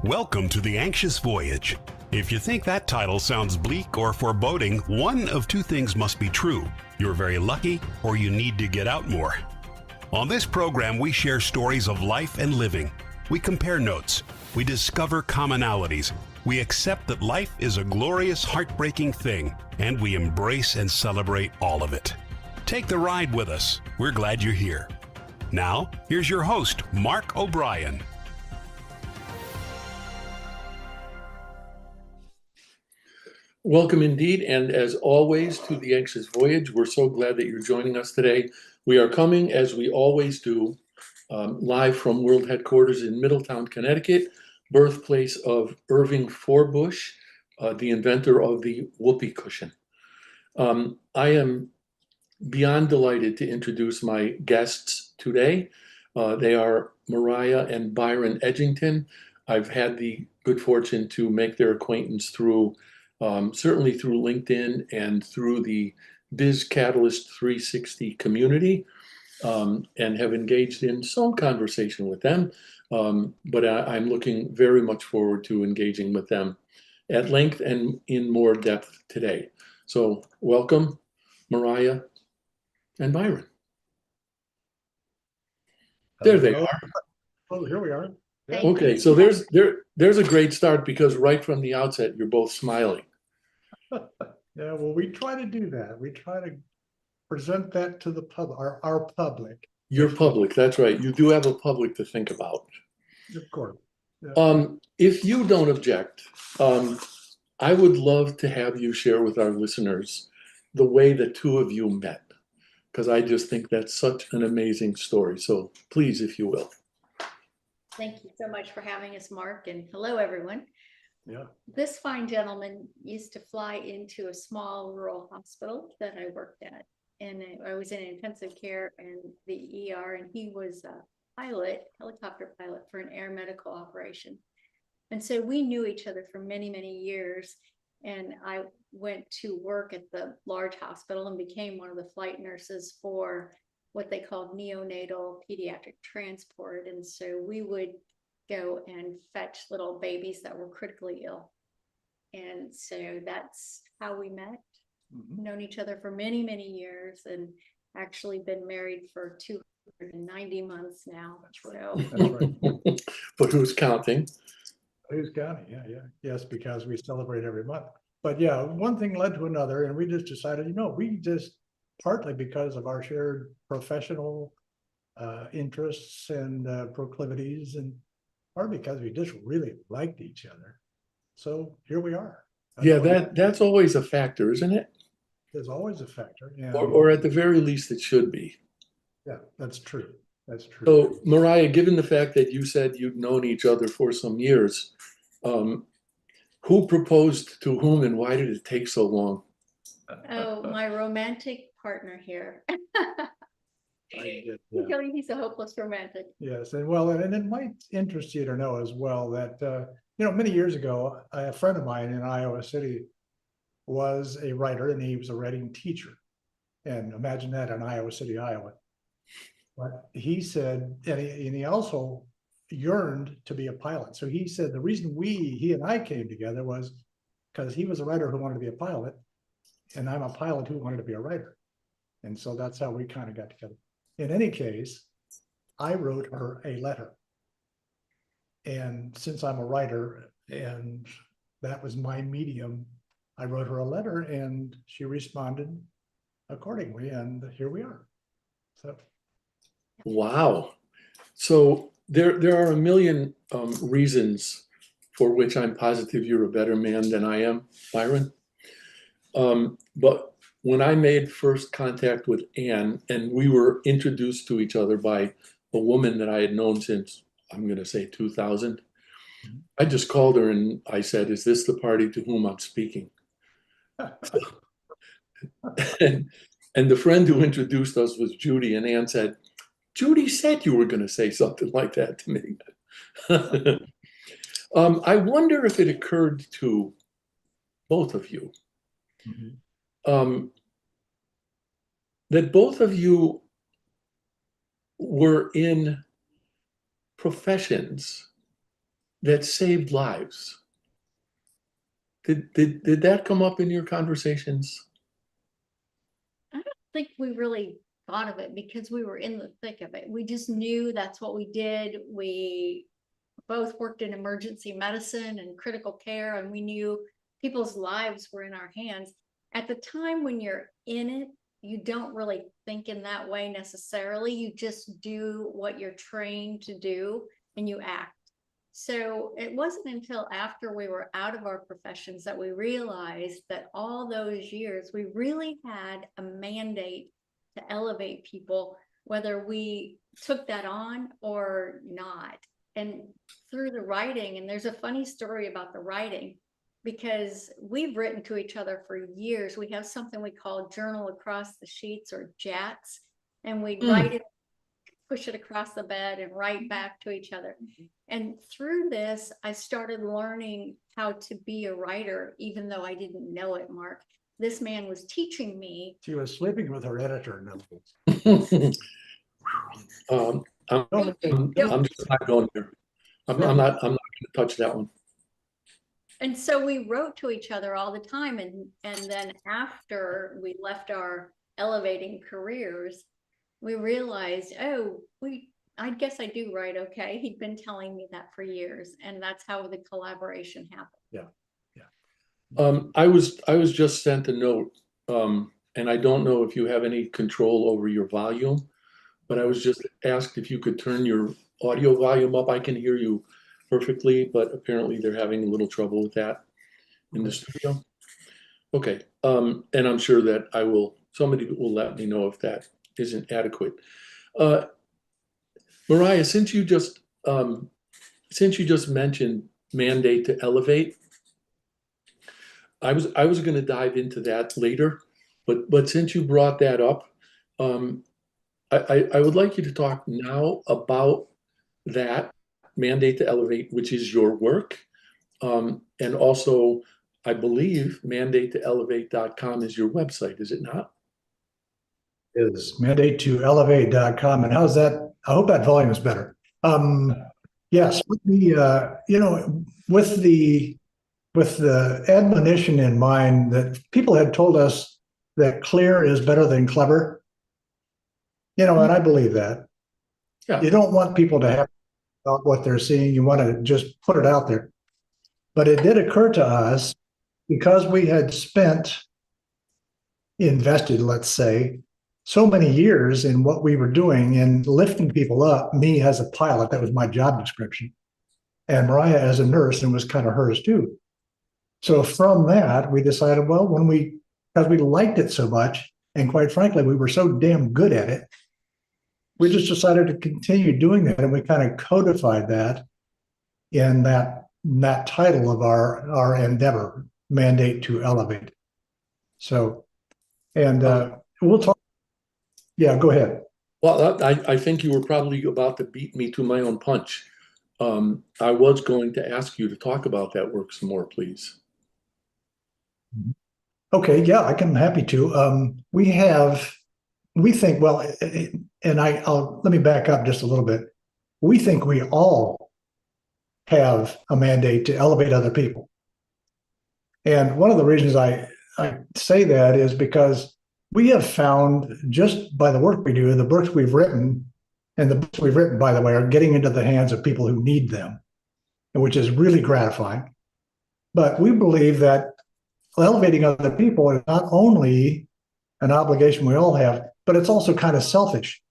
Welcome to The Anxious Voyage. If you think that title sounds bleak or foreboding, one of two things must be true. You're very lucky, or you need to get out more. On this program, we share stories of life and living. We compare notes. We discover commonalities. We accept that life is a glorious, heartbreaking thing, and we embrace and celebrate all of it. Take the ride with us. We're glad you're here. Now, here's your host, Mark O'Brien. Welcome indeed, and as always, to The Anxious Voyage. We're so glad that you're joining us today. We are coming, as we always do, live from World Headquarters in Middletown, Connecticut, birthplace of Irving Forbush, the inventor of the whoopee cushion. I am beyond delighted to introduce my guests today. They are Mariah and Byron Edgington. I've had the good fortune to make their acquaintance through certainly through LinkedIn and through the Biz Catalyst 360 community, and have engaged in some conversation with them. But I'm looking very much forward to engaging with them at length and in more depth today. So welcome, Mariah and Byron. There they are. Oh, here we are. Yeah. Okay, so there's a great start because right from the outset, you're both smiling. Yeah, well, we try to do that. We try to present that to the public, our public. Your public, that's right. You do have a public to think about. Of course. Yeah. If you don't object, I would love to have you share with our listeners the way the two of you met, because I just think that's such an amazing story. So please, if you will. Thank you so much for having us, Mark, and hello, everyone. Yeah. This fine gentleman used to fly into a small rural hospital that I worked at, and I was in intensive care and the ER, and he was a pilot, helicopter pilot for an air medical operation. And so we knew each other for many, many years, and I went to work at the large hospital and became one of the flight nurses for what they called neonatal pediatric transport. And so we would go and fetch little babies that were critically ill. And so that's how we met. Mhm. Known each other for many, many years, and actually been married for 290 months now. That's right. So That's right. But who's counting? Who's counting? Yeah. Yes, because we celebrate every month. But yeah, one thing led to another, and we just decided, we just, partly because of our shared professional interests and proclivities, and partly because we just really liked each other. So here we are. Yeah, that's always a factor, isn't it? There's always a factor. Yeah. Or at the very least, it should be. Yeah, that's true. That's true. So, Mariah, given the fact that you said you'd known each other for some years, who proposed to whom and why did it take so long? oh, my romantic partner here. I did, yeah. He's a hopeless romantic. Yes, and it might interest you to know as well that many years ago, a friend of mine in Iowa City was a writer, and he was a writing teacher. And imagine that in Iowa City, Iowa. But he said, and he also yearned to be a pilot. So he said the reason he and I came together was because he was a writer who wanted to be a pilot, and I'm a pilot who wanted to be a writer. And so that's how we kind of got together. In any case, I wrote her a letter. And since I'm a writer and that was my medium, I wrote her a letter and she responded accordingly. And here we are. So. Wow. So there are a million reasons for which I'm positive you're a better man than I am, Byron. But when I made first contact with Anne, and we were introduced to each other by a woman that I had known since, I'm going to say 2000, I just called her and I said, "Is this the party to whom I'm speaking?" and the friend who introduced us was Judy, and Anne said, "Judy said you were going to say something like that to me." I wonder if it occurred to both of you that both of you were in professions that saved lives. Did that come up in your conversations? I don't think we really thought of it because we were in the thick of it. We just knew that's what we did. We both worked in emergency medicine and critical care, and we knew people's lives were in our hands. At the time when you're in it, you don't really think in that way necessarily. You just do what you're trained to do and you act. So it wasn't until after we were out of our professions that we realized that all those years we really had a mandate to elevate people, whether we took that on or not. And through the writing, and there's a funny story about the writing, because we've written to each other for years. We have something we call Journal Across the Sheets, or JATs, and we'd write it, push it across the bed and write back to each other. And through this, I started learning how to be a writer, even though I didn't know it, Mark. This man was teaching me. She was sleeping with her editor. No. I'm just not going there. I'm not going to touch that one. And so we wrote to each other all the time. And then after we left our elevating careers, we realized, I guess I do write okay. He'd been telling me that for years, and that's how the collaboration happened. Yeah. I was just sent a note, and I don't know if you have any control over your volume, but I was just asked if you could turn your audio volume up. I can hear you perfectly, but apparently they're having a little trouble with that in the studio. Okay, and I'm sure that somebody will let me know if that isn't adequate. Mariah, since you just mentioned mandate to elevate, I was going to dive into that later, but since you brought that up, I would like you to talk now about that mandate to elevate, which is your work, and also I believe mandate2elevate.com is your website, is it not? Is mandate2elevate.com. And how's that? I hope that volume is better. Yes, with the admonition in mind that people had told us that clear is better than clever, and I believe that. Yeah. You don't want people to have about what they're seeing. You want to just put it out there. But it did occur to us, because we had invested, let's say, so many years in what we were doing and lifting people up, me as a pilot, that was my job description, and Mariah as a nurse, and was kind of hers too. So from that, we decided, well, because we liked it so much, and quite frankly, we were so damn good at it, we just decided to continue doing that. And we kind of codified that in that title of our endeavor, Mandate to Elevate. So, and we'll talk. Yeah, go ahead. Well, I think you were probably about to beat me to my own punch. I was going to ask you to talk about that work some more, please. Okay, yeah, I'm happy to. We think, well, and let me back up just a little bit. We think we all have a mandate to elevate other people. And one of the reasons I say that is because we have found, just by the work we do, the books we've written, and the books we've written, by the way, are getting into the hands of people who need them, which is really gratifying. But we believe that elevating other people is not only an obligation we all have, but it's also kind of selfish.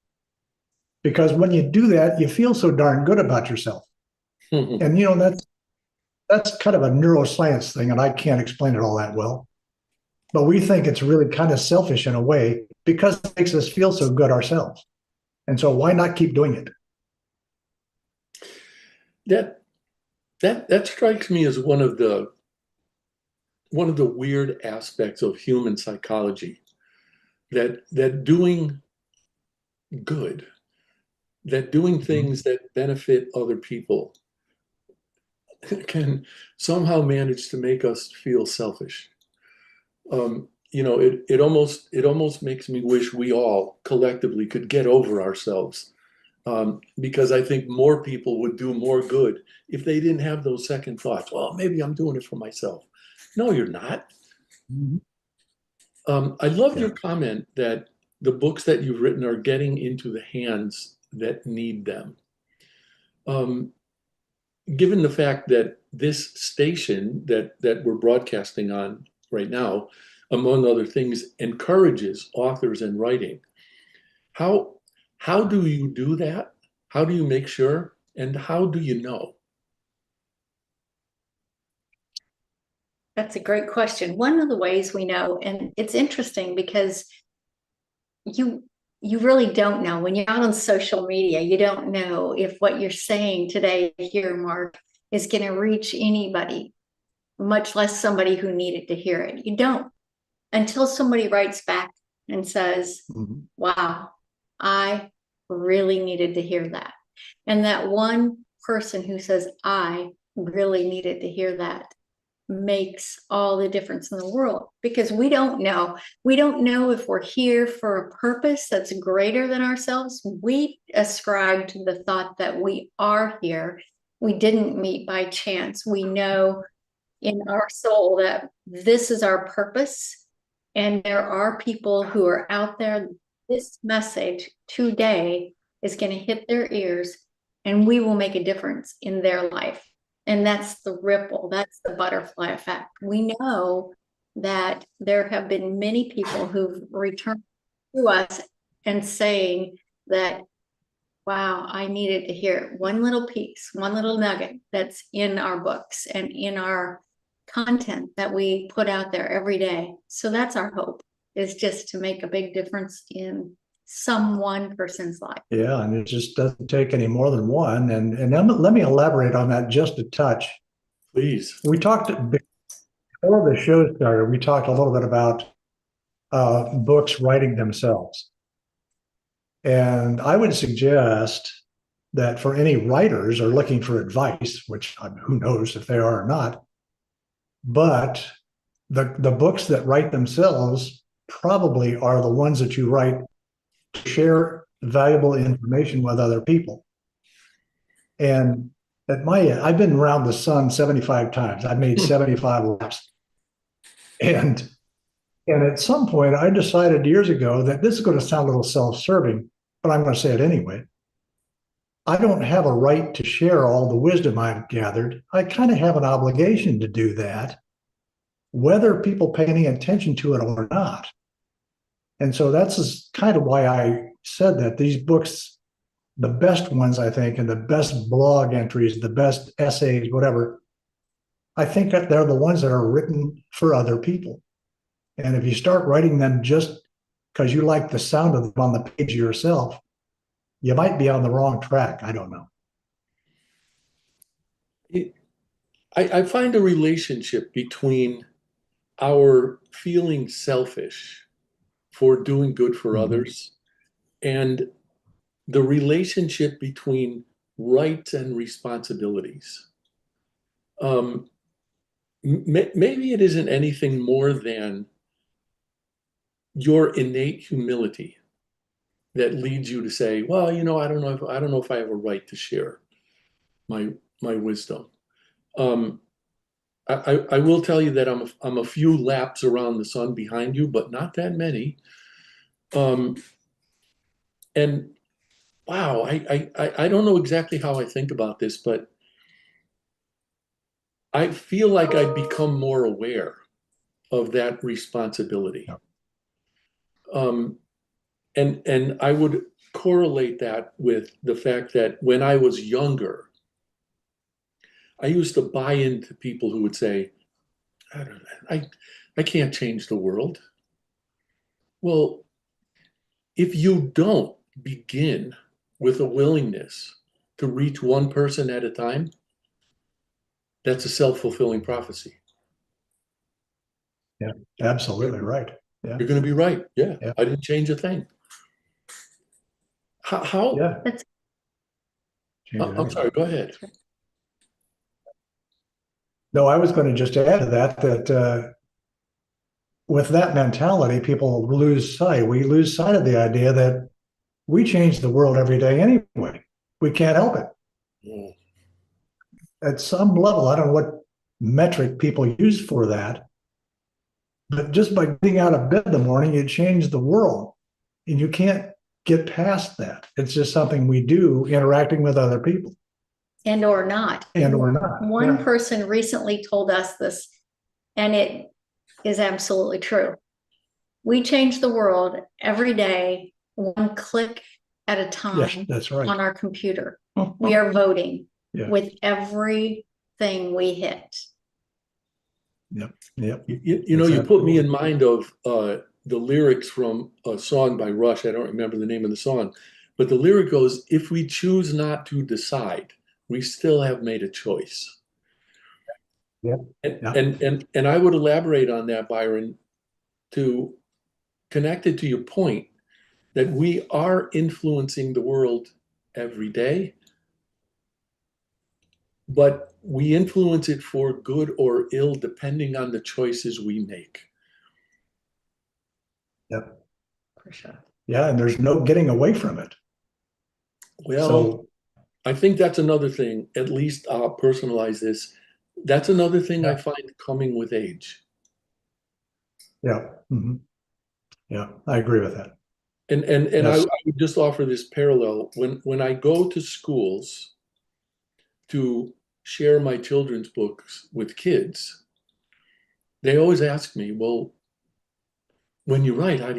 Because when you do that, you feel so darn good about yourself. And that's kind of a neuroscience thing, and I can't explain it all that well. But we think it's really kind of selfish in a way, because it makes us feel so good ourselves. And so why not keep doing it? That strikes me as one of the weird aspects of human psychology, that doing good, that doing things that benefit other people can somehow manage to make us feel selfish. It almost makes me wish we all collectively could get over ourselves because I think more people would do more good if they didn't have those second thoughts. Well, maybe I'm doing it for myself. No, you're not. Mhm. I love Yeah. your comment that the books that you've written are getting into the hands that need them. Given the fact that this station that we're broadcasting on right now, among other things, encourages authors and writing, how do you do that? How do you make sure? And how do you know? That's a great question. One of the ways we know, and it's interesting because you really don't know when you're out on social media. You don't know if what you're saying today here, Mark, is going to reach anybody, much less somebody who needed to hear it. You don't until somebody writes back and says, Mhm. wow, I really needed to hear that. And that one person who says, I really needed to hear that, makes all the difference in the world, because we don't know if we're here for a purpose that's greater than ourselves. We ascribe to the thought that we are here. We didn't meet by chance. We know in our soul that this is our purpose, and there are people who are out there. This message today is going to hit their ears, and we will make a difference in their life. And that's the ripple, that's the butterfly effect. We know that there have been many people who've returned to us and saying that, wow, I needed to hear one little piece, one little nugget that's in our books and in our content that we put out there every day. So that's our hope, is just to make a big difference in some one person's life. Yeah, and it just doesn't take any more than one. And let me elaborate on that just a touch. Please. We talked before the show started. We talked a little bit about books writing themselves, and I would suggest that for any writers or looking for advice, which who knows if they are or not, but the books that write themselves probably are the ones that you write to share valuable information with other people. And I've been around the sun 75 times. I've made 75 laps. And at some point, I decided years ago that this is going to sound a little self-serving, but I'm going to say it anyway. I don't have a right to share all the wisdom I've gathered. I kind of have an obligation to do that, whether people pay any attention to it or not. And so that's kind of why I said that these books, the best ones, I think, and the best blog entries, the best essays, whatever, I think that they're the ones that are written for other people. And if you start writing them just because you like the sound of them on the page yourself, you might be on the wrong track. I don't know. I find a relationship between our feeling selfish for doing good for others and the relationship between rights and responsibilities. Maybe it isn't anything more than your innate humility that leads you to say, well, I don't know if I have a right to share my wisdom. I will tell you that I'm a few laps around the sun behind you, but not that many. And wow, I don't know exactly how I think about this, but I feel like I've become more aware of that responsibility. And I would correlate that with the fact that when I was younger, I used to buy into people who would say, I can't change the world. Well, if you don't begin with a willingness to reach one person at a time, that's a self-fulfilling prophecy. Yeah, absolutely right. Yeah. You're going to be right. Yeah, Yeah. I didn't change a thing. How? Yeah. I'm sorry, go ahead. No, I was going to just add to that with that mentality, people lose sight. We lose sight of the idea that we change the world every day anyway. We can't help it. Mm. At some level, I don't know what metric people use for that, but just by getting out of bed in the morning, you change the world, and you can't get past that. It's just something we do interacting with other people. And or not. And or not. One Yeah. person recently told us this, and it is absolutely true. We change the world every day, one click at a time. Yes, that's right. On our computer. We are voting Yeah. with everything we hit. Yep. You know, That's you put me absolutely- in mind of the lyrics from a song by Rush. I don't remember the name of the song, but the lyric goes, "If we choose not to decide, we still have made a choice." Yeah. And I would elaborate on that, Byron, to connect it to your point that we are influencing the world every day, but we influence it for good or ill depending on the choices we make. Yep. For sure. Yeah, and there's no getting away from it. Well, So I think that's another thing, at least I'll personalize this. That's another thing I find coming with age. yeah. Mhm. Yeah, I agree with that. And Yes. I would just offer this parallel. When I go to schools to share my children's books with kids, they always ask me, well, when you write, how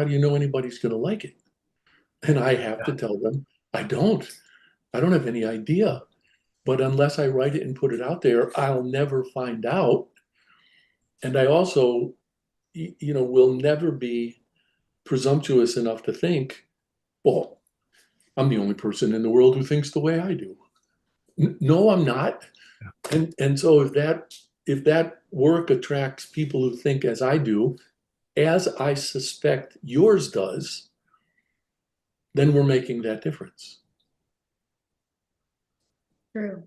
do you know anybody's going to like it? And I have to tell them, I don't have any idea. But unless I write it and put it out there, I'll never find out. And I also, will never be presumptuous enough to think, well, I'm the only person in the world who thinks the way I do. No, I'm not. And so if that work attracts people who think as I do, as I suspect yours does, then we're making that difference. True.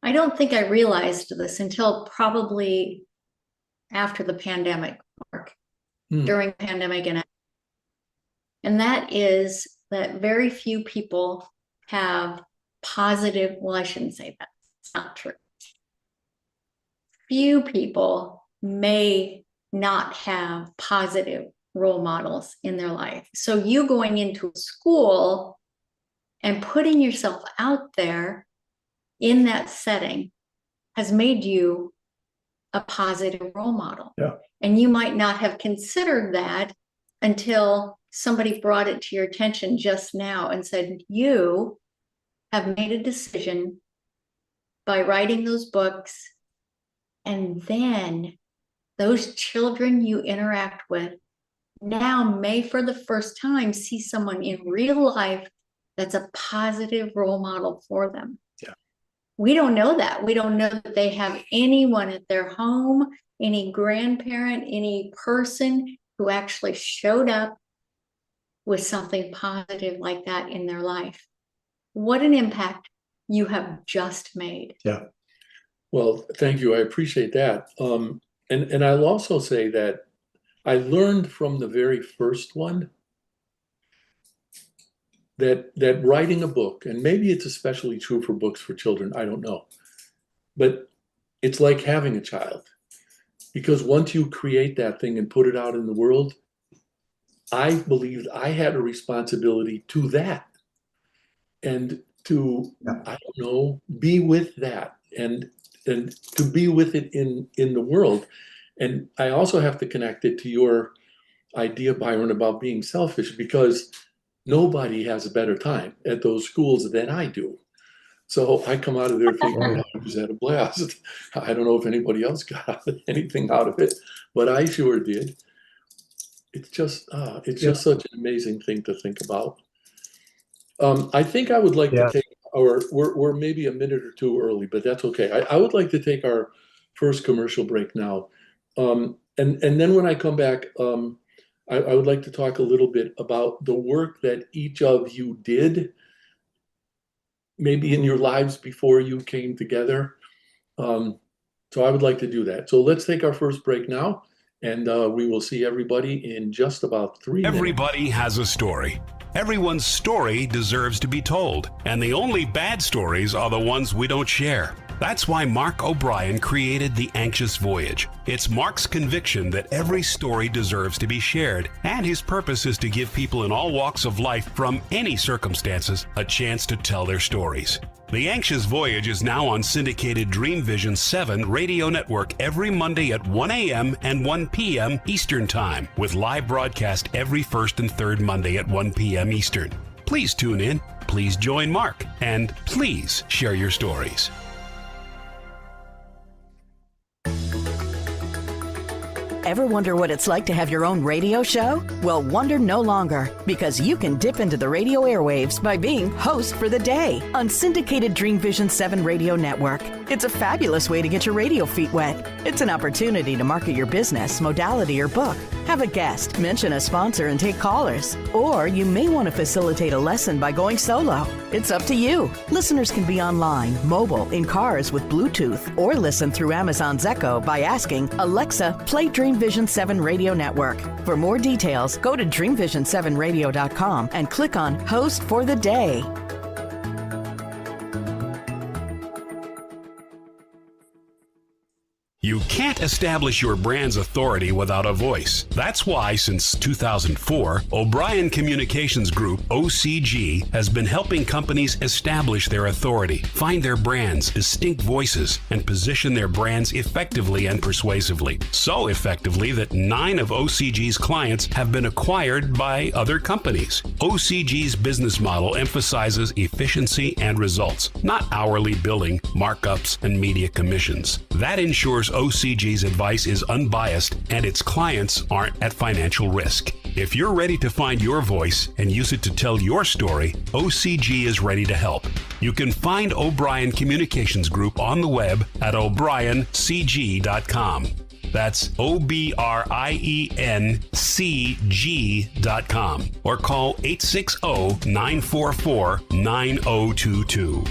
I don't think I realized this until probably after the pandemic, Mark, during the pandemic. And that is that very few people have positive, well, I shouldn't say that. It's not true. Few people may not have positive role models in their life. So you going into a school and putting yourself out there in that setting has made you a positive role model. Yeah. And you might not have considered that until somebody brought it to your attention just now and said, you have made a decision by writing those books, and then those children you interact with now may for the first time see someone in real life that's a positive role model for them. Yeah. We don't know that. We don't know that they have anyone at their home, any grandparent, any person who actually showed up with something positive like that in their life. What an impact you have just made. Yeah. Well, thank you. I appreciate that. And I'll also say that I learned from the very first one that writing a book, and maybe it's especially true for books for children, I don't know, but it's like having a child. Because once you create that thing and put it out in the world, I believed I had a responsibility to that. And to, I don't know, be with that and to be with it in the world. And I also have to connect it to your idea, Byron, about being selfish, because nobody has a better time at those schools than I do. So I come out of there thinking, oh, I was at a blast. I don't know if anybody else got anything out of it, but I sure did. It's just such an amazing thing to think about. I think I would like to take we're maybe a minute or two early, but that's okay. I would like to take our first commercial break now. And then when I come back, I would like to talk a little bit about the work that each of you did, maybe in your lives before you came together. So I would like to do that. So let's take our first break now, and we will see everybody in just about 3 minutes. Everybody has a story. Everyone's story deserves to be told, and the only bad stories are the ones we don't share. That's why Mark O'Brien created The Anxious Voyage. It's Mark's conviction that every story deserves to be shared, and his purpose is to give people in all walks of life from any circumstances a chance to tell their stories. The Anxious Voyage is now on syndicated Dream Vision 7 radio network every Monday at 1 a.m. and 1 p.m. Eastern Time, with live broadcast every first and third Monday at 1 p.m. Eastern. Please tune in, please join Mark, and please share your stories. Ever wonder what it's like to have your own radio show? Well, wonder no longer, because you can dip into the radio airwaves by being host for the day on syndicated Dream Vision 7 radio network. It's a fabulous way to get your radio feet wet. It's an opportunity to market your business, modality, or book. Have a guest, mention a sponsor, and take callers. Or you may want to facilitate a lesson by going solo. It's up to you. Listeners can be online, mobile, in cars with Bluetooth, or listen through Amazon's Echo by asking, Alexa, play Dream Vision 7 Radio Network. For more details, go to dreamvision7radio.com and click on Host for the Day. You can't establish your brand's authority without a voice. That's why, since 2004, O'Brien Communications Group, OCG, has been helping companies establish their authority, find their brands, distinct voices, and position their brands effectively and persuasively. So effectively that 9 of OCG's clients have been acquired by other companies. OCG's business model emphasizes efficiency and results, not hourly billing, markups, and media commissions. That ensures OCG's advice is unbiased and its clients aren't at financial risk. If you're ready to find your voice and use it to tell your story, OCG is ready to help. You can find O'Brien Communications Group on the web at o'briencg.com. That's OBRIENCG.com, or call 860-944-9022.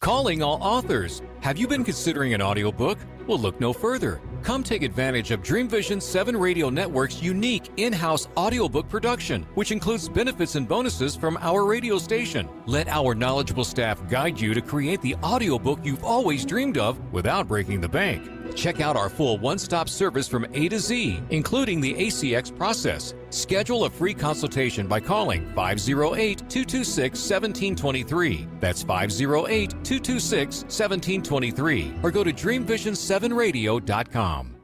Calling all authors. Have you been considering an audiobook? Well, look no further. Come take advantage of Dream Vision 7 Radio Network's unique in-house audiobook production, which includes benefits and bonuses from our radio station. Let our knowledgeable staff guide you to create the audiobook you've always dreamed of without breaking the bank. Check out our full one-stop service from A to Z, including the ACX process. Schedule a free consultation by calling 508-226-1723. That's 508-226-1723. Or go to dreamvision7radio.com.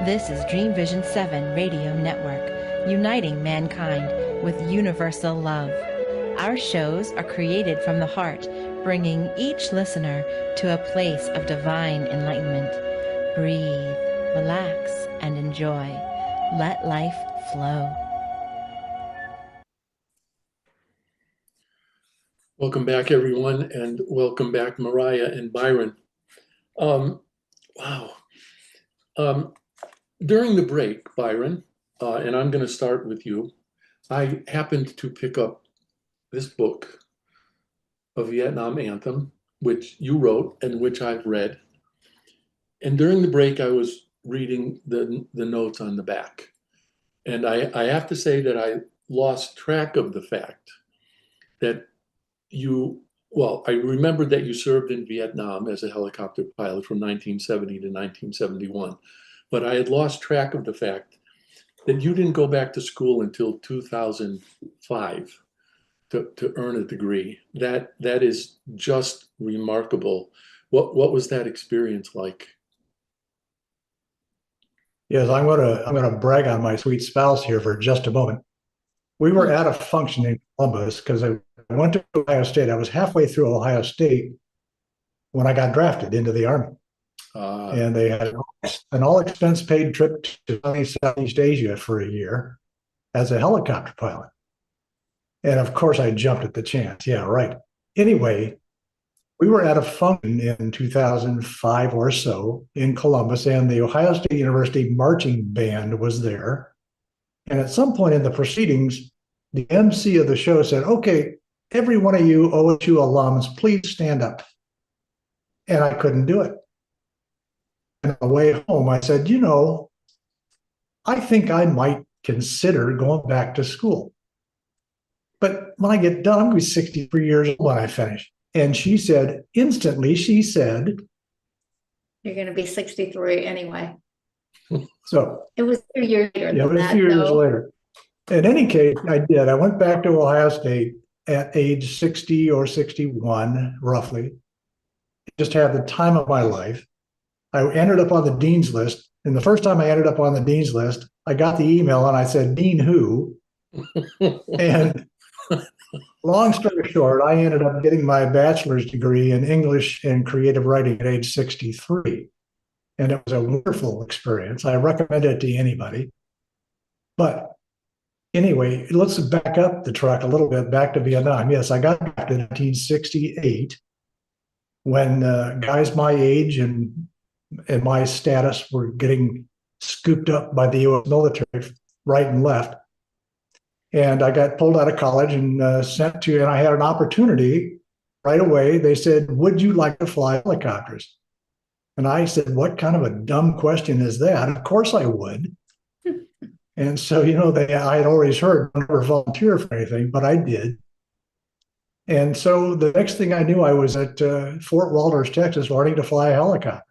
This is Dream Vision 7 Radio Network, uniting mankind with universal love. Our shows are created from the heart, bringing each listener to a place of divine enlightenment. Breathe, relax, and enjoy. Let life flow. Welcome back, everyone, and welcome back, Mariah and Byron. Wow. During the break, Byron, and I'm going to start with you, I happened to pick up this book, A Vietnam Anthem, which you wrote and which I've read. And during the break, I was reading the notes on the back. And I have to say that I lost track of the fact that I remembered that you served in Vietnam as a helicopter pilot from 1970 to 1971. But I had lost track of the fact that you didn't go back to school until 2005 to earn a degree. That is just remarkable. What was that experience like? Yes, I'm gonna brag on my sweet spouse here for just a moment. We were at a function in Columbus because I went to Ohio State. I was halfway through Ohio State when I got drafted into the Army. And they had an all-expense paid trip to Southeast Asia for a year as a helicopter pilot. And of course, I jumped at the chance. Yeah, right. Anyway, we were at a function in 2005 or so in Columbus, and the Ohio State University marching band was there. And at some point in the proceedings, the MC of the show said, "Okay, every one of you OSU alums, please stand up." And I couldn't do it. And on the way home, I said, I think I might consider going back to school. But when I get done, I'm going to be 63 years old when I finish. And she said, instantly, she said, You're going to be 63 anyway. so It was 2 years later yeah, it than was a that, few years though. later. In any case, I did. I went back to Ohio State at age 60 or 61, roughly. Just had the time of my life. I ended up on the dean's list. And the first time I ended up on the dean's list, I got the email and I said, Dean who? And long story short, I ended up getting my bachelor's degree in English and creative writing at age 63. And it was a wonderful experience. I recommend it to anybody. But anyway, let's back up the track a little bit, back to Vietnam. Yes, I got back in 1968 when guys my age and my status were getting scooped up by the U.S. military right and left. And I got pulled out of college and sent to, and I had an opportunity right away. They said, would you like to fly helicopters? And I said, what kind of a dumb question is that? Of course I would. And so, I had always heard, never volunteer for anything, but I did. And so the next thing I knew, I was at Fort Walters, Texas, learning to fly a helicopter.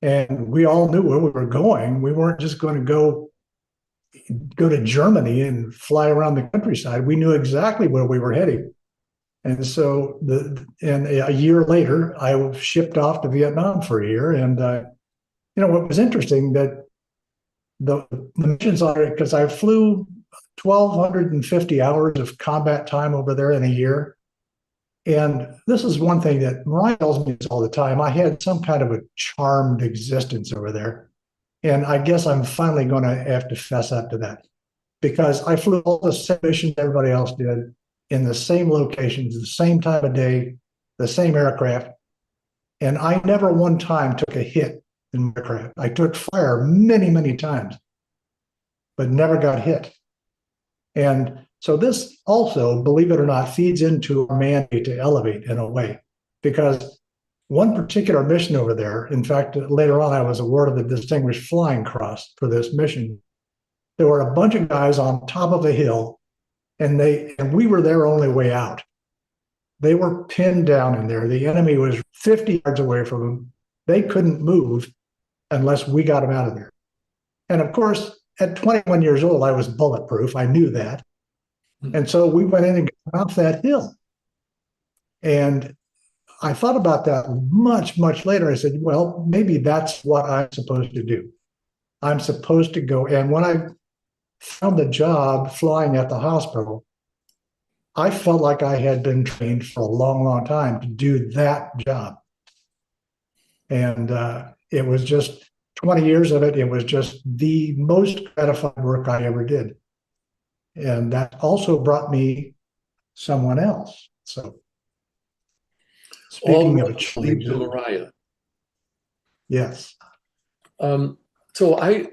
And we all knew where we were going. We weren't just going to go to Germany and fly around the countryside. We knew exactly where we were heading. And so a year later, I was shipped off to Vietnam for a year. And, what was interesting that the missions on it, because I flew 1,250 hours of combat time over there in a year. And this is one thing that Mariah tells me all the time. I had some kind of a charmed existence over there. And I guess I'm finally going to have to fess up to that, because I flew all the same missions everybody else did in the same locations, the same time of day, the same aircraft. And I never one time took a hit in my aircraft. I took fire many, many times, but never got hit. And so this also, believe it or not, feeds into our mandate to elevate in a way, because one particular mission over there, in fact, later on, I was awarded the Distinguished Flying Cross for this mission. There were a bunch of guys on top of a hill, and we were their only way out. They were pinned down in there. The enemy was 50 yards away from them. They couldn't move unless we got them out of there. And of course, at 21 years old, I was bulletproof. I knew that. And so we went in and got off that hill. And I thought about that much, much later. I said, well, maybe that's what I'm supposed to do. I'm supposed to go. And when I found the job flying at the hospital, I felt like I had been trained for a long, long time to do that job. And it was just 20 years of it. It was just the most gratifying work I ever did. And that also brought me someone else. So speaking of a change, to Mariah. Yes. So I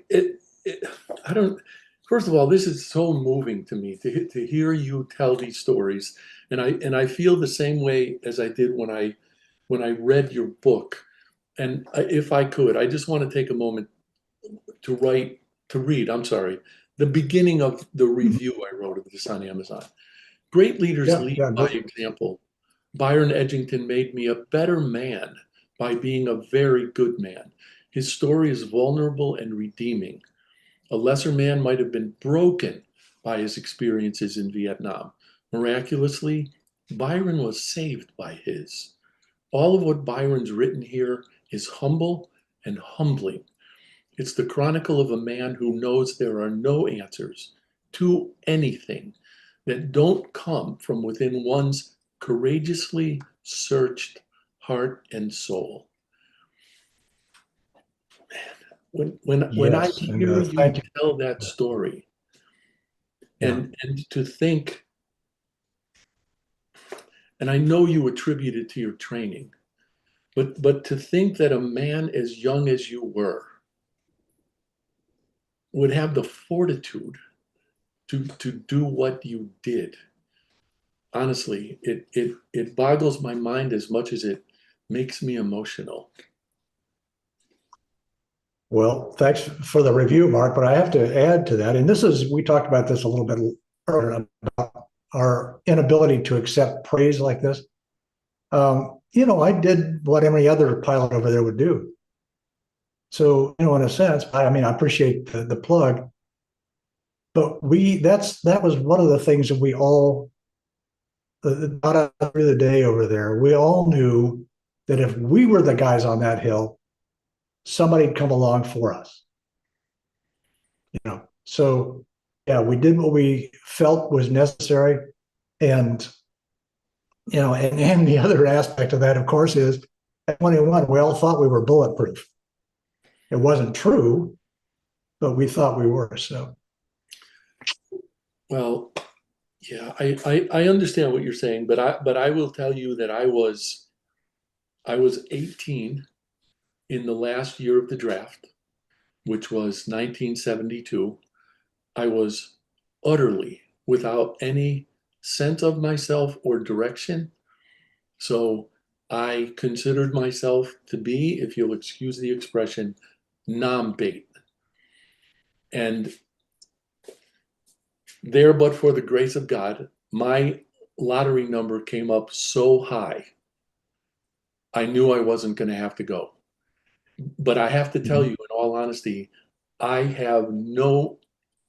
don't. First of all, this is so moving to me to hear you tell these stories, and I feel the same way as I did when I read your book. And if I could, I just want to take a moment to read. I'm sorry, the beginning of the review I wrote of this on Amazon. Great leaders lead by example. Byron Edgington made me a better man by being a very good man. His story is vulnerable and redeeming. A lesser man might have been broken by his experiences in Vietnam. Miraculously, Byron was saved by his. All of what Byron's written here is humble and humbling. It's the chronicle of a man who knows there are no answers to anything that don't come from within one's courageously searched heart and soul. When I hear you tell that story, and to think, and I know you attribute it to your training, but to think that a man as young as you were would have the fortitude to do what you did, honestly, it boggles my mind as much as it makes me emotional. Well, thanks for the review, Mark, but I have to add to that, and we talked about this a little bit earlier, about our inability to accept praise like this. I did what any other pilot over there would do. So, in a sense, I appreciate the plug, but that was one of the things that we all got through the day over there. We all knew that if we were the guys on that hill, somebody'd come along for us. So yeah, we did what we felt was necessary. And, and the other aspect of that, of course, is at 21, we all thought we were bulletproof. It wasn't true, but we thought we were. So, Well, yeah, I understand what you're saying, but I will tell you that I was 18 in the last year of the draft, which was 1972. I was utterly without any sense of myself or direction. So I considered myself to be, if you'll excuse the expression, non-bait. And there, but for the grace of God, my lottery number came up so high, I knew I wasn't going to have to go. But I have to tell you, in all honesty, I have no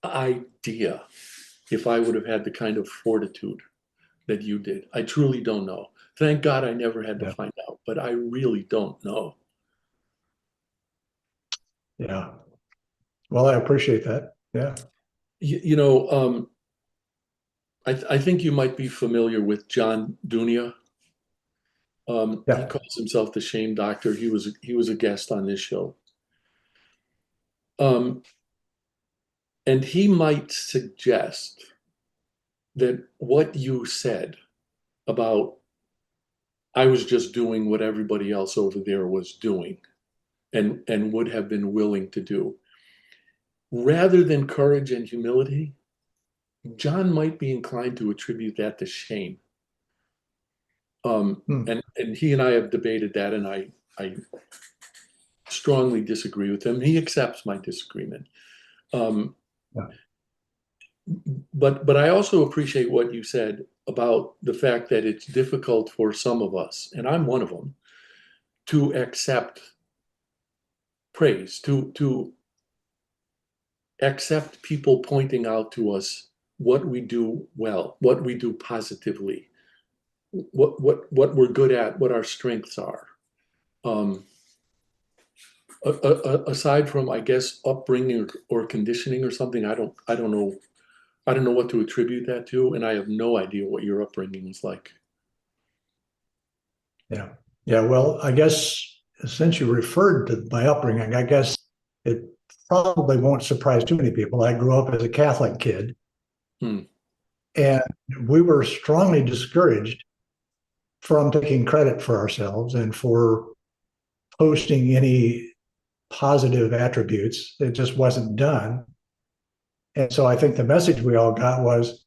idea if I would have had the kind of fortitude that you did. I truly don't know. Thank God I never had to find out, but I really don't know. Yeah. Well, I appreciate that. Yeah. I think you might be familiar with John Dunia. He calls himself the Shame Doctor. He was a guest on this show. And he might suggest that what you said about I was just doing what everybody else over there was doing and would have been willing to do, rather than courage and humility, John might be inclined to attribute that to shame. And he and I have debated that, and I strongly disagree with him. He accepts my disagreement. But I also appreciate what you said about the fact that it's difficult for some of us, and I'm one of them, to accept praise, to accept people pointing out to us what we do well, what we do positively, what we're good at, what our strengths are. Aside from, I guess, upbringing or conditioning or something, I don't know what to attribute that to, and I have no idea what your upbringing was like. Yeah. Well, I guess since you referred to my upbringing, I guess it probably won't surprise too many people. I grew up as a Catholic kid, and we were strongly discouraged from taking credit for ourselves and for posting any positive attributes. It just wasn't done. And so I think the message we all got was,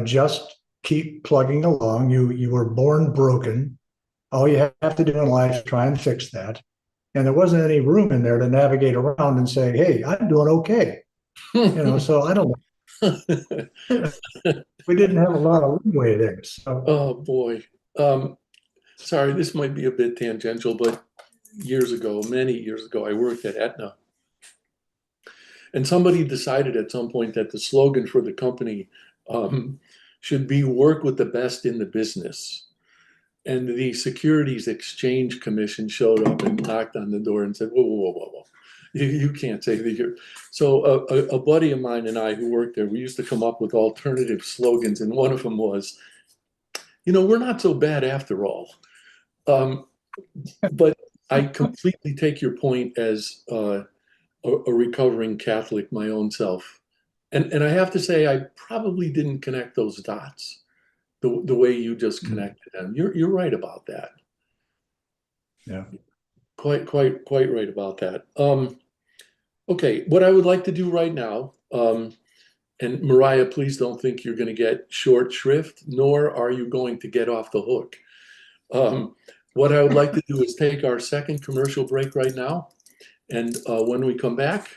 just keep plugging along. You were born broken. All you have to do in life is try and fix that. And there wasn't any room in there to navigate around and say, hey, I'm doing okay. So I don't know. We didn't have a lot of leeway there. So. Oh, boy. Sorry, this might be a bit tangential, but many years ago, I worked at Aetna. And somebody decided at some point that the slogan for the company should be "Work with the best in the business." And the Securities Exchange Commission showed up and knocked on the door and said, whoa. You can't say that you're. So a buddy of mine and I who worked there, we used to come up with alternative slogans. And one of them was, we're not so bad after all. But I completely take your point as a recovering Catholic, my own self. And I have to say, I probably didn't connect those dots the way you just connected them. You're right about that. Yeah. Quite right about that. Okay, what I would like to do right now, and Mariah, please don't think you're going to get short shrift, nor are you going to get off the hook. What I would like to do is take our second commercial break right now. And when we come back,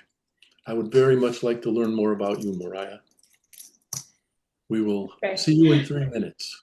I would very much like to learn more about you, Mariah. We will see you in 3 minutes.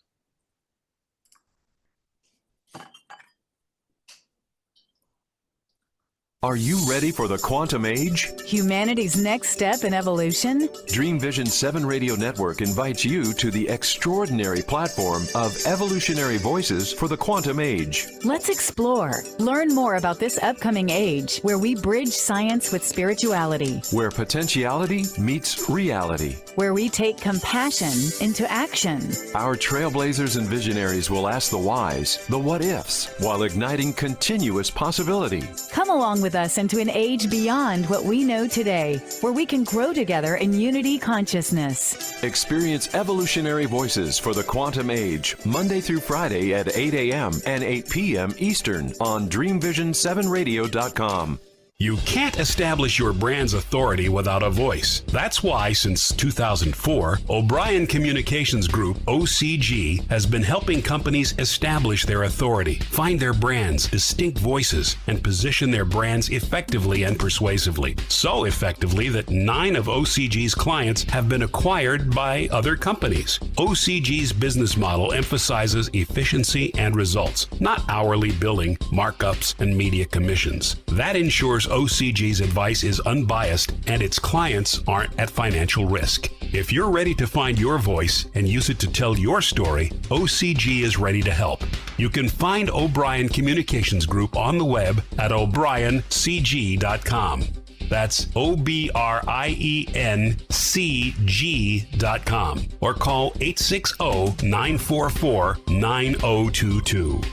Are you ready for the quantum age? Humanity's next step in evolution? Dream Vision 7 Radio Network invites you to the extraordinary platform of evolutionary voices for the quantum age. Let's explore. Learn more about this upcoming age where we bridge science with spirituality, Where potentiality meets reality. where we take compassion into action. Our trailblazers and visionaries will ask the whys, the what ifs, while igniting continuous possibility. Come along with us into an age beyond what we know today, where we can grow together in unity consciousness. Experience evolutionary voices for the quantum age, Monday through Friday at 8 a.m. and 8 p.m. Eastern on DreamVision7Radio.com. You can't establish your brand's authority without a voice. That's why, since 2004, O'Brien Communications Group, OCG, has been helping companies establish their authority, find their brand's distinct voices, and position their brands effectively and persuasively. So effectively that 9 of OCG's clients have been acquired by other companies. OCG's business model emphasizes efficiency and results, not hourly billing, markups, and media commissions. That ensures OCG's advice is unbiased and its clients aren't at financial risk. If you're ready to find your voice and use it to tell your story, OCG is ready to help. You can find O'Brien Communications Group on the web at o'briencg.com. That's OBRIENCG.com, or call 860-944-9022.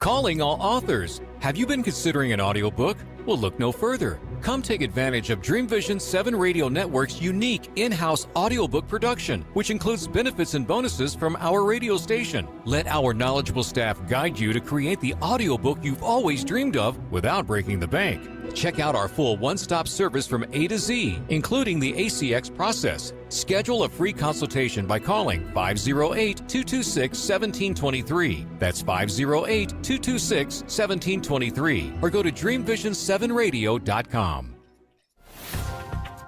Calling all authors. Have you been considering an audiobook? Well, look no further. Come take advantage of Dream Vision 7 Radio Network's unique in-house audiobook production, which includes benefits and bonuses from our radio station. Let our knowledgeable staff guide you to create the audiobook you've always dreamed of without breaking the bank. Check out our full one-stop service from A to Z, including the ACX process. Schedule a free consultation by calling 508-226-1723. That's 508-226-1723. Or go to dreamvision7radio.com.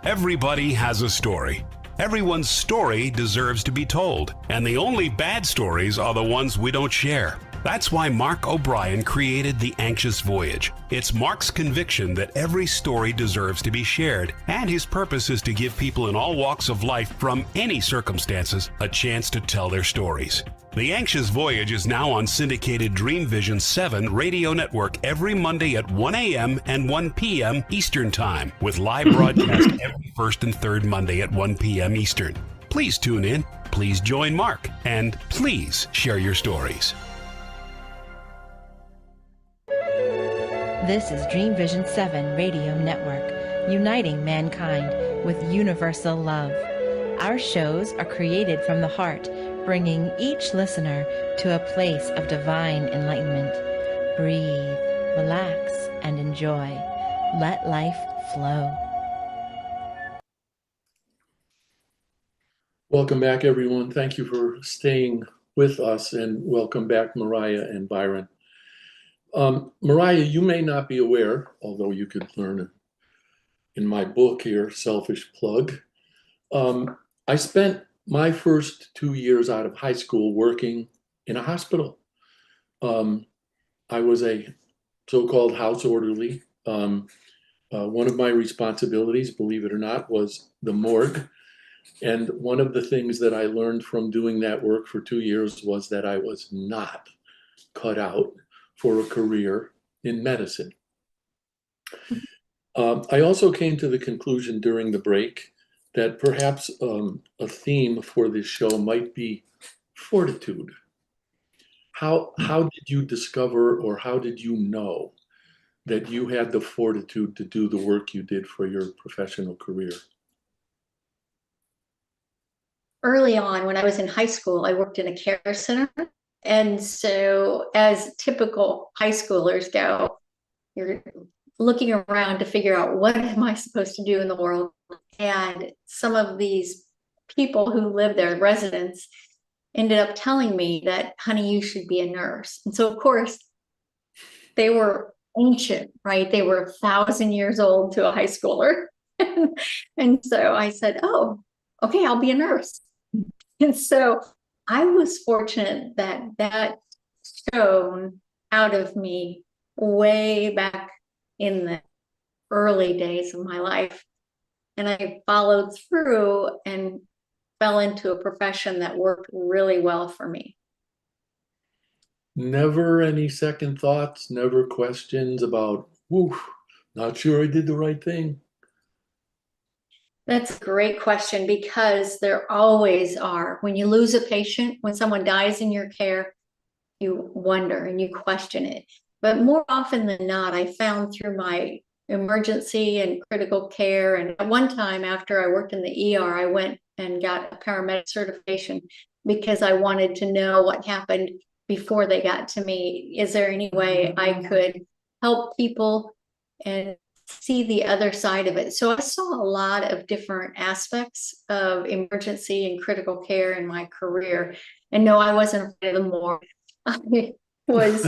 Everybody has a story. Everyone's story deserves to be told, and the only bad stories are the ones we don't share. That's why Mark O'Brien created The Anxious Voyage. It's Mark's conviction that every story deserves to be shared, and his purpose is to give people in all walks of life from any circumstances a chance to tell their stories. The Anxious Voyage is now on syndicated Dream Vision 7 Radio Network every Monday at 1 a.m. and 1 p.m. Eastern Time, with live broadcast every first and third Monday at 1 p.m. Eastern. Please tune in, please join Mark, and please share your stories. This is Dream Vision 7 Radio Network, uniting mankind with universal love. Our shows are created from the heart, bringing each listener to a place of divine enlightenment. Breathe, relax, and enjoy. Let life flow. Welcome back, everyone. Thank you for staying with us, and welcome back, Mariah and Byron. Mariah, you may not be aware, although you could learn in my book here, Selfish Plug. I spent my first 2 years out of high school working in a hospital. I was a so-called house orderly. One of my responsibilities, believe it or not, was the morgue. And one of the things that I learned from doing that work for 2 years was that I was not cut out for a career in medicine. I also came to the conclusion during the break that perhaps a theme for this show might be fortitude. How did you discover, or how did you know that you had the fortitude to do the work you did for your professional career? Early on, when I was in high school, I worked in a care center. And so, as typical high schoolers go, you're looking around to figure out, what am I supposed to do in the world? And some of these people who live there, residents, ended up telling me that, honey, you should be a nurse. And so, of course, they were ancient, right? They were 1,000 years old to a high schooler. And so I said, oh, okay, I'll be a nurse. And so I was fortunate that that shone out of me way back in the early days of my life. And I followed through and fell into a profession that worked really well for me. Never any second thoughts, never questions about, whew, not sure I did the right thing. That's a great question, because there always are. When you lose a patient, when someone dies in your care, you wonder and you question it. But more often than not, I found through my emergency and critical care, and at one time after I worked in the ER, I went and got a paramedic certification because I wanted to know what happened before they got to me. Is there any way I could help people and see the other side of it? So I saw a lot of different aspects of emergency and critical care in my career. And no, I wasn't afraid of the morgue. I was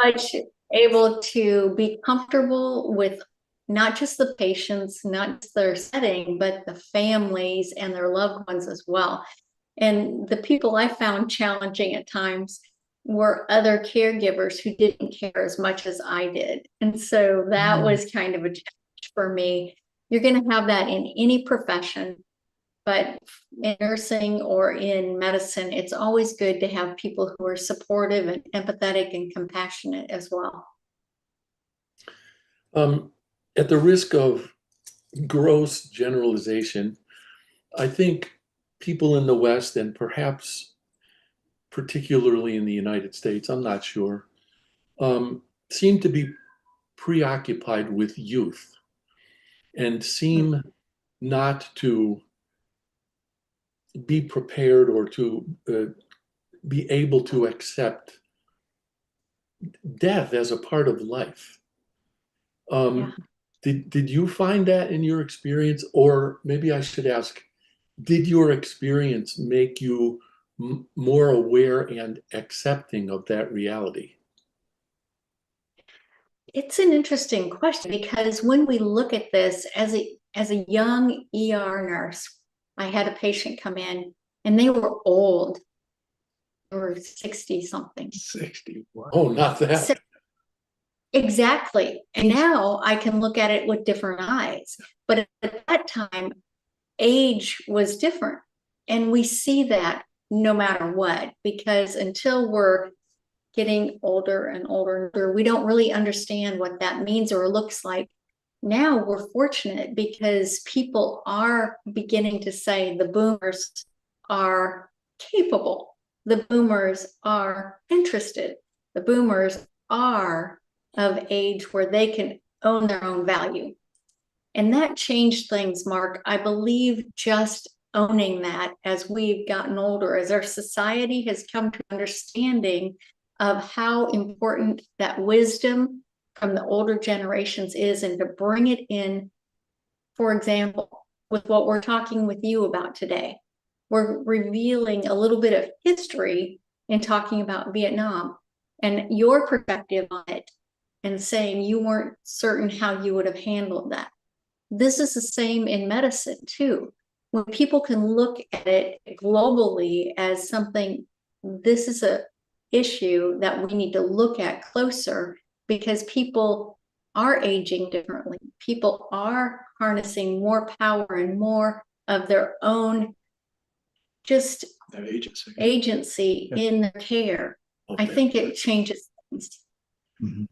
much able to be comfortable with not just the patients, not just their setting, but the families and their loved ones as well. And the people I found challenging at times were other caregivers who didn't care as much as I did. And so that was kind of a challenge for me. You're going to have that in any profession, but in nursing or in medicine, it's always good to have people who are supportive and empathetic and compassionate as well. At the risk of gross generalization, I think people in the West, and perhaps particularly in the United States, I'm not sure, seem to be preoccupied with youth and seem not to be prepared or to be able to accept death as a part of life. Did you find that in your experience? Or maybe I should ask, did your experience make you more aware and accepting of that reality? It's an interesting question, because when we look at this as a young ER nurse, I had a patient come in and they were old. They were 60 something. 60. Wow. Oh, not that. So, exactly. And now I can look at it with different eyes. But at that time, age was different. And we see that no matter what, because until we're getting older and older and older, we don't really understand what that means or looks like. Now we're fortunate because people are beginning to say the boomers are capable. The boomers are interested. The boomers are of age where they can own their own value. And that changed things, Mark. I believe just owning that as we've gotten older, as our society has come to understanding of how important that wisdom from the older generations is, and to bring it in, for example, with what we're talking with you about today. We're revealing a little bit of history in talking about Vietnam and your perspective on it, and saying you weren't certain how you would have handled that. This is the same in medicine too. When people can look at it globally as something, this is a issue that we need to look at closer, because people are aging differently. People are harnessing more power and more of their own just agency in their care. Okay. I think it changes things. Mm-hmm.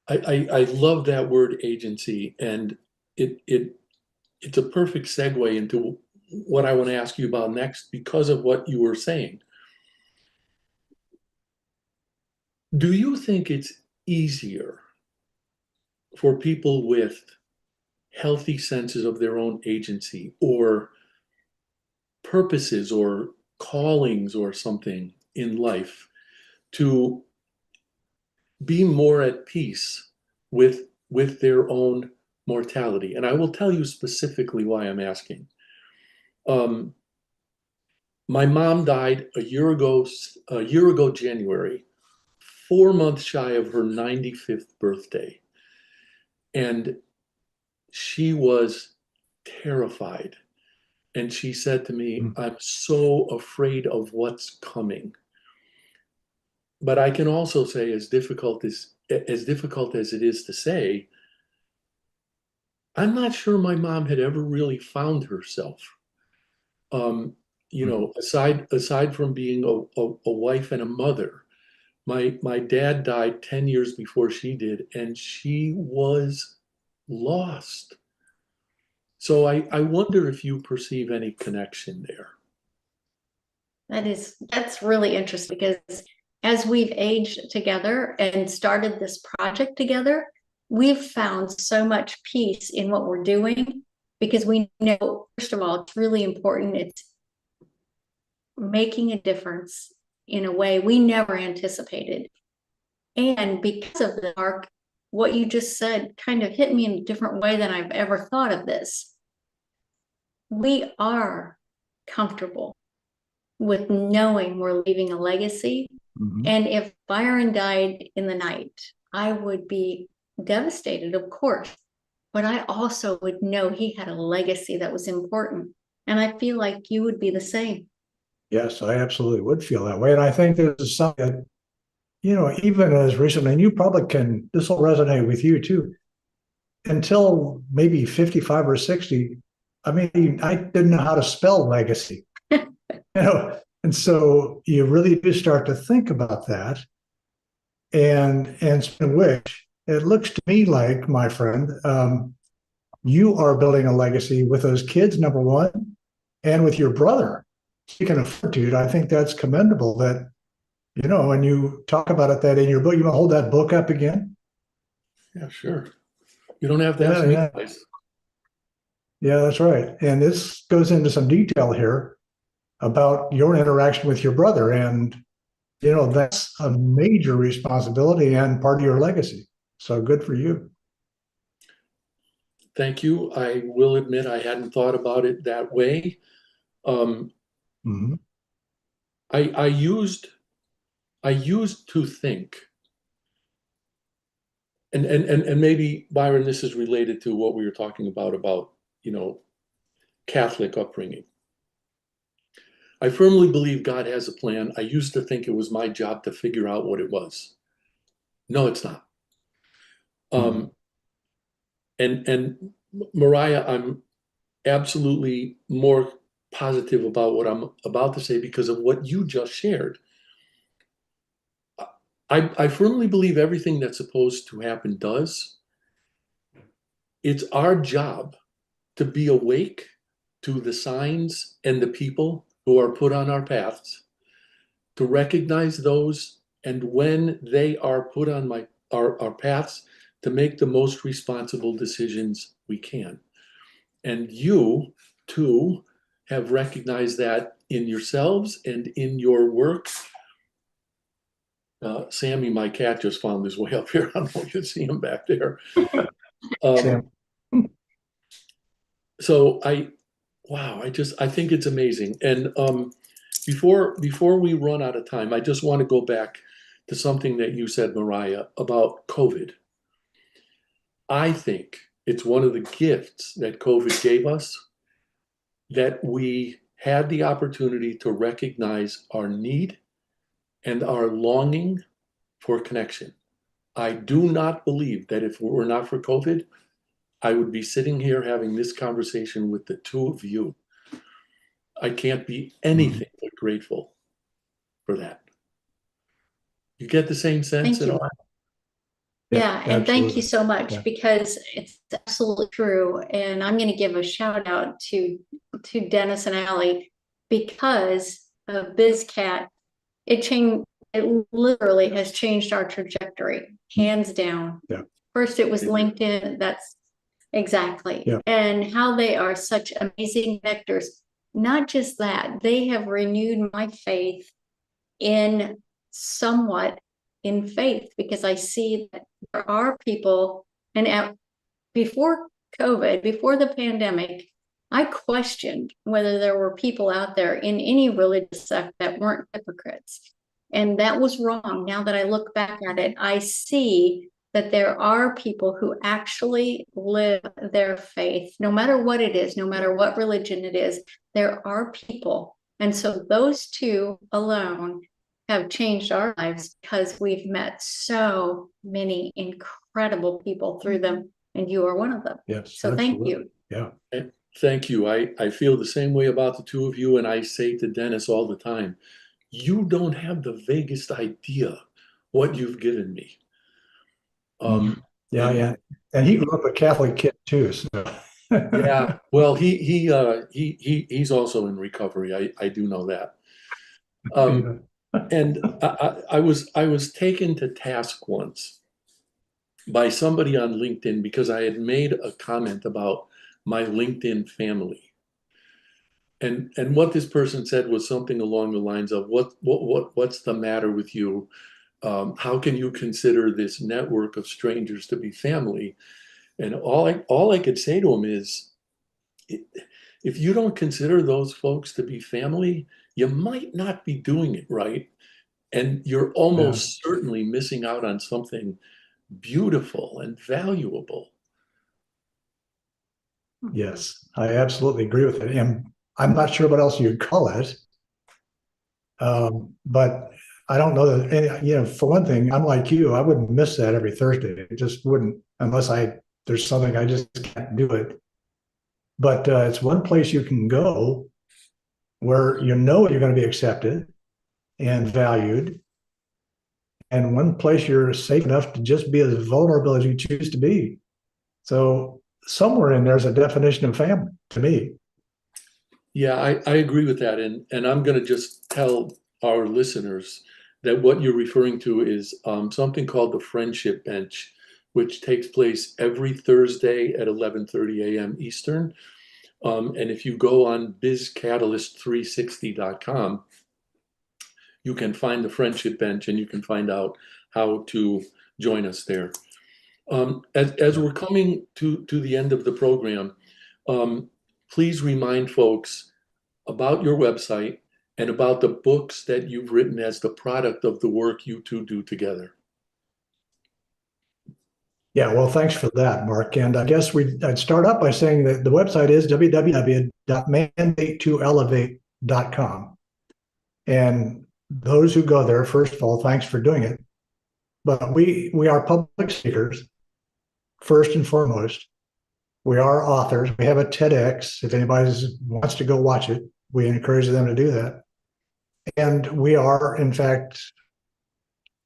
I love that word agency, and it's a perfect segue into what I want to ask you about next because of what you were saying. Do you think it's easier for people with healthy senses of their own agency or purposes or callings or something in life to be more at peace with their own mortality? And I will tell you specifically why I'm asking. My mom died a year ago January, 4 months shy of her 95th birthday. And she was terrified. And she said to me, I'm so afraid of what's coming. But I can also say, as difficult as it is to say, I'm not sure my mom had ever really found herself. Aside from being a wife and a mother, my dad died 10 years before she did, and she was lost. So I wonder if you perceive any connection there. That's really interesting, because as we've aged together and started this project together, we've found so much peace in what we're doing, because we know, first of all, it's really important. It's making a difference in a way we never anticipated. And because of the Mark, what you just said kind of hit me in a different way than I've ever thought of this. We are comfortable with knowing we're leaving a legacy. And if Byron died in the night, I would be devastated, of course, but I also would know he had a legacy that was important. And I feel like you would be the same. Yes, I absolutely would feel that way. And I think this is something that, even as recently, and you probably this will resonate with you too, until maybe 55 or 60, I didn't know how to spell legacy, and so you really do start to think about that. And which it looks to me like, my friend, you are building a legacy with those kids, number one, and with your brother. Speaking of fortitude, I think that's commendable that, when you talk about it, that in your book, you want to hold that book up again? Yeah, sure. You don't have to ask me twice. Yeah, that's right. And this goes into some detail here about your interaction with your brother. And, that's a major responsibility and part of your legacy. So good for you. Thank you. I will admit I hadn't thought about it that way. I used to think, and maybe, Byron, this is related to what we were talking about, Catholic upbringing. I firmly believe God has a plan. I used to think it was my job to figure out what it was. No, it's not. And Mariah, I'm absolutely more positive about what I'm about to say because of what you just shared. I firmly believe everything that's supposed to happen does. It's our job to be awake to the signs and the people who are put on our paths, to recognize those, and when they are put on our paths, to make the most responsible decisions we can. And you, too, have recognized that in yourselves and in your work. Sammy, my cat, just found his way up here. I don't know if you can see him back there. So I think it's amazing. And before we run out of time, I just want to go back to something that you said, Mariah, about COVID. I think it's one of the gifts that COVID gave us, that we had the opportunity to recognize our need and our longing for connection. I do not believe that if it were not for COVID, I would be sitting here having this conversation with the two of you. I can't be anything but grateful for that. You get the same sense at all? Yeah, and thank you so much, because it's absolutely true. And I'm going to give a shout out to Dennis and Allie, because of BizCat. It literally has changed our trajectory, hands down. Yeah. First, it was LinkedIn. That's exactly. Yeah. And how they are such amazing vectors. Not just that, they have renewed my faith in faith, because I see that there are people, and before COVID, before the pandemic, I questioned whether there were people out there in any religious sect that weren't hypocrites. And that was wrong. Now that I look back at it, I see that there are people who actually live their faith, no matter what it is, no matter what religion it is, there are people. And so those two alone have changed our lives because we've met so many incredible people through them, and you are one of them. Yes. So thank absolutely. you. Yeah. Thank you. I feel the same way about the two of you, and I say to Dennis all the time, you don't have the vaguest idea what you've given me. Yeah, and- yeah. And he grew up a Catholic kid too. So. Yeah. Well, he's also in recovery. I do know that. And I was taken to task once by somebody on LinkedIn because I had made a comment about my LinkedIn family. And what this person said was something along the lines of, what's the matter with you? How can you consider this network of strangers to be family? And all I could say to him is, if you don't consider those folks to be family, you might not be doing it right. And you're almost certainly missing out on something beautiful and valuable. Yes, I absolutely agree with it. And I'm not sure what else you'd call it. But I don't know that, for one thing, I'm like you, I wouldn't miss that every Thursday. It just wouldn't, unless there's something I just can't do it. But it's one place you can go where you're going to be accepted and valued. And one place you're safe enough to just be as vulnerable as you choose to be. So somewhere in there's a definition of family to me. Yeah, I agree with that. And I'm going to just tell our listeners that what you're referring to is something called the Friendship Bench, which takes place every Thursday at 11:30 a.m. Eastern. And if you go on bizcatalyst360.com, you can find the Friendship Bench and you can find out how to join us there. As we're coming to the end of the program, please remind folks about your website and about the books that you've written as the product of the work you two do together. Yeah, well, thanks for that, Mark. And I guess I'd start up by saying that the website is www.mandate2elevate.com. And those who go there, first of all, thanks for doing it. But we are public speakers, first and foremost. We are authors. We have a TEDx. If anybody wants to go watch it, we encourage them to do that. And we are, in fact,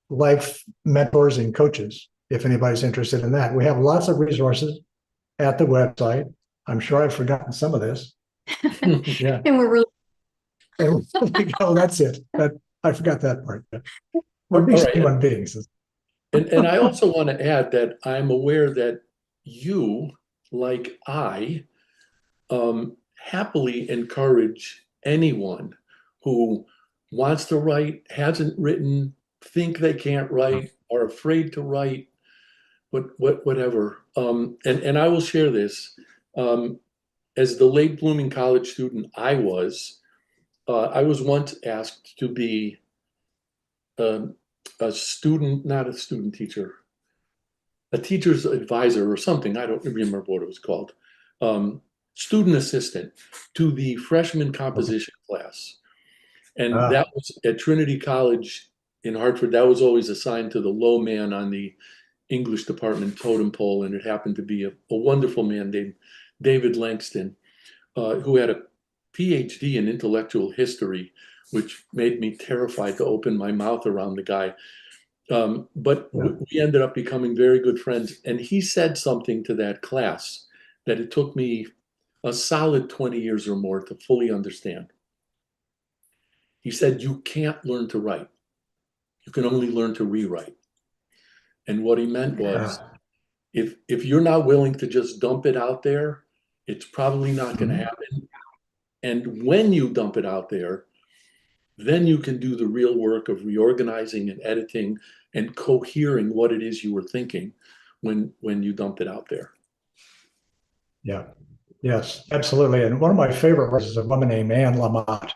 life mentors and coaches, if anybody's interested in that. We have lots of resources at the website. I'm sure I've forgotten some of this. Yeah. And we're really Oh, that's it. I forgot that part. We're All right. human beings. And I also want to add that I'm aware that you, like I, happily encourage anyone who wants to write, hasn't written, think they can't write, are afraid to write, whatever. And I will share this. As the late blooming college student I was once asked to be a student, not a student teacher, a teacher's advisor or something. I don't remember what it was called. Student assistant to the freshman composition class. And that was at Trinity College in Hartford. That was always assigned to the low man on the English department totem pole. And it happened to be a wonderful man named David Langston, who had a PhD in intellectual history, which made me terrified to open my mouth around the guy. But we ended up becoming very good friends. And he said something to that class that it took me a solid 20 years or more to fully understand. He said, you can't learn to write. You can only learn to rewrite. And what he meant was, if you're not willing to just dump it out there, it's probably not going to happen. And when you dump it out there, then you can do the real work of reorganizing and editing and cohering what it is you were thinking when you dump it out there. Yeah. Yes, absolutely. And one of my favorite works is a woman named Anne Lamott.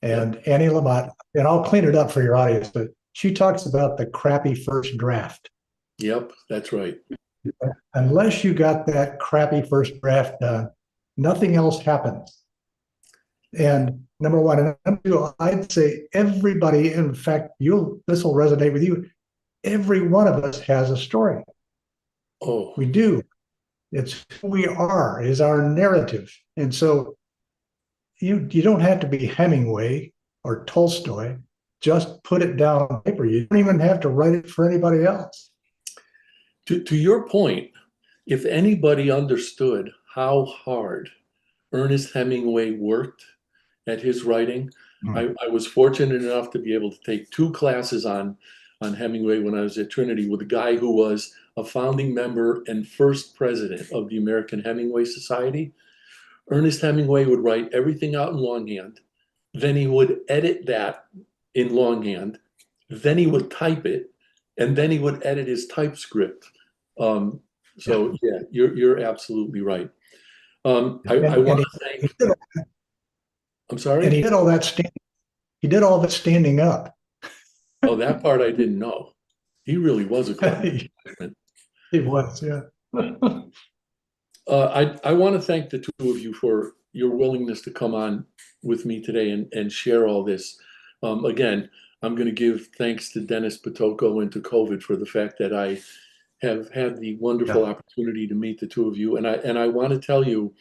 And Annie Lamott, and I'll clean it up for your audience, but she talks about the crappy first draft. Yep, that's right. Unless you got that crappy first draft done, nothing else happens. And number one, and number two, I'd say everybody, in fact, this will resonate with you. Every one of us has a story. Oh, We do. It's who we are, is our narrative. And so you don't have to be Hemingway or Tolstoy. Just put it down on paper. You don't even have to write it for anybody else. to your point, if anybody understood how hard Ernest Hemingway worked at his writing, I was fortunate enough to be able to take 2 classes on Hemingway when I was at Trinity with a guy who was a founding member and first president of the American Hemingway Society. Ernest Hemingway would write everything out in longhand. Then he would edit that in longhand. Then he would type it, and then he would edit his typescript. So yeah, you're absolutely right. I want to thank. I'm sorry. And he did all that standing up. Oh, that part I didn't know. He really was a clever. He was, yeah. I want to thank the 2 of you for your willingness to come on with me today and share all this. Again, I'm going to give thanks to Dennis Potoko and to COVID for the fact that I have had the wonderful opportunity to meet the 2 of you. And I want to tell you,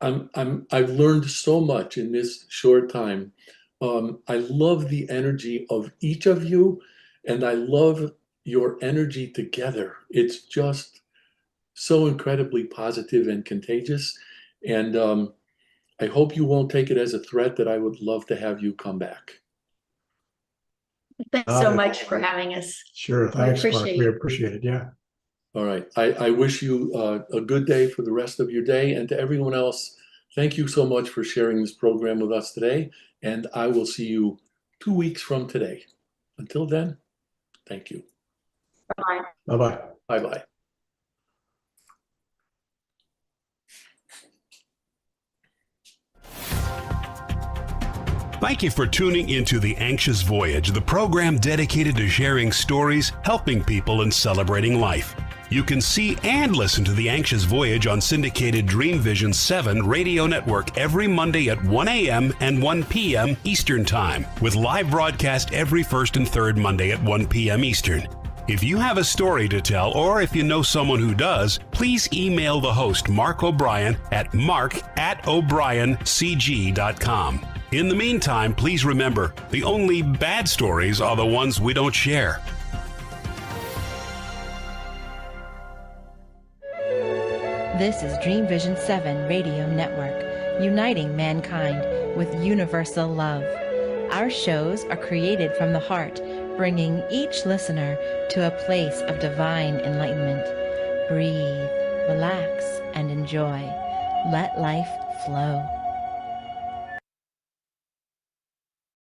I've learned so much in this short time. I love the energy of each of you, and I love your energy together. It's just so incredibly positive and contagious. And I hope you won't take it as a threat that I would love to have you come back. Thanks so much for having us. Sure, thanks, Mark. We appreciate it, yeah. All right. I wish you a good day for the rest of your day. And to everyone else, thank you so much for sharing this program with us today. And I will see you 2 weeks from today. Until then, thank you. Bye. Bye-bye. Bye-bye. Thank you for tuning into The Anxious Voyage, the program dedicated to sharing stories, helping people, and celebrating life. You can see and listen to The Anxious Voyage on syndicated Dream Vision 7 radio network every Monday at 1 a.m. and 1 p.m. Eastern Time, with live broadcast every first and third Monday at 1 p.m. Eastern. If you have a story to tell, or if you know someone who does, please email the host, Mark O'Brien, at mark@o'briencg.com. In the meantime, please remember, the only bad stories are the ones we don't share. This is Dream Vision 7 Radio Network, uniting mankind with universal love. Our shows are created from the heart, bringing each listener to a place of divine enlightenment. Breathe, relax, and enjoy. Let life flow.